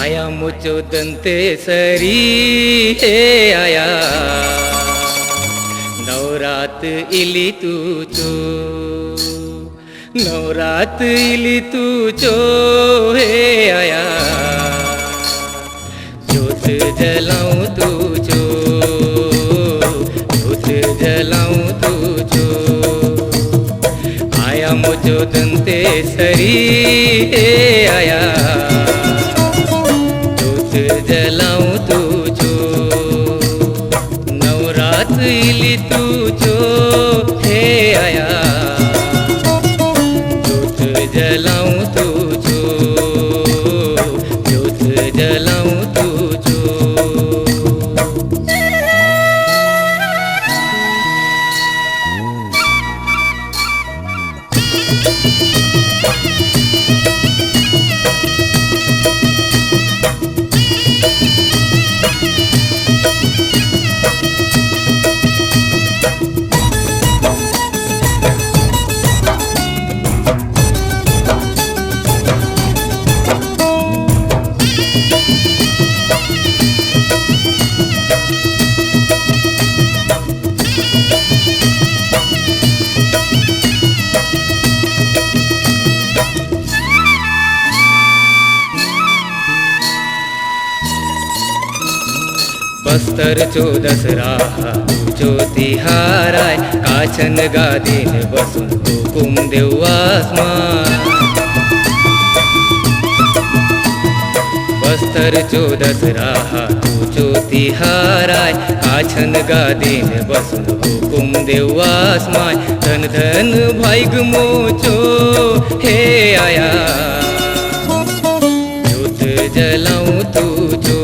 आया मुझो दंते सरी हे आया नवरात इली तुझो नवरात इली तुझो हे आया ज्योत जलाऊं तुझो ज्योत जलाऊं तुझो आया मुझो दंते सरी हे आया ज्योत जलाऊं तुझो नवरात इली तुझो हे आया ज्योत जलाऊं तुझो ज्योत जलाऊं तुझो बस्तर चो दसरा तुझो तिहार आय काछन गादीन बसून हुकुम देऊ आसमान बस्तर चो दसरा तुझो तिहार आय काछन गादीन बसून हुकुम देऊ आसमान धन धन भाईग मोचो हे आया ज्योत जलाऊं तुझो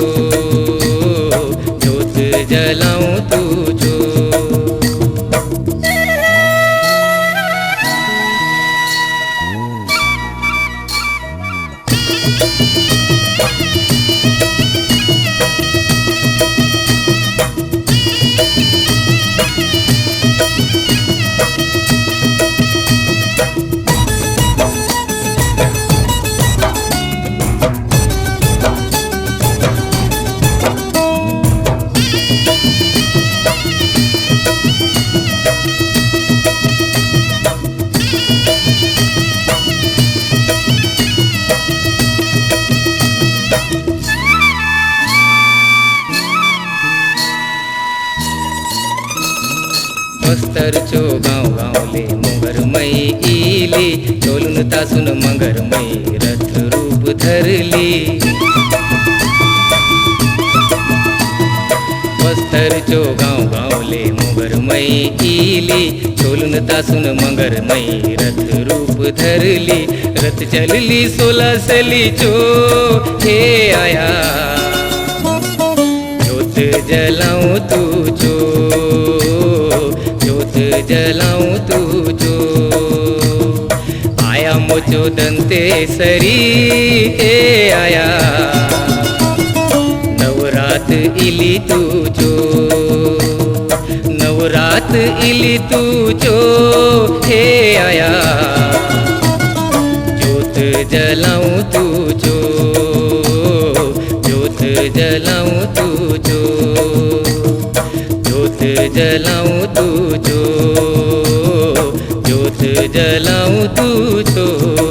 जलाऊं तुझो बस्तर चो गाँव गाँवले मंगरमयी इली डोलून तासून मंगरमयी रथ रूप धरली बस्तर चो गाँव गाँवले मंगरमयी इली डोलून तासून मंगरमयी रथ रूप धरली रथ चलली 16 सली चो हे आया ज्योत जलाऊं तुझो ज्योत जलाऊं तुझो आया मुझो दंते सरी हे आया नवरात इली तुझो नवरात इली तुझो हे आया ज्योत जलाऊं तुझो ज्योत जलाऊं तुझो ज्योत जलाऊं तुझो ज्योत जलाऊं तुझो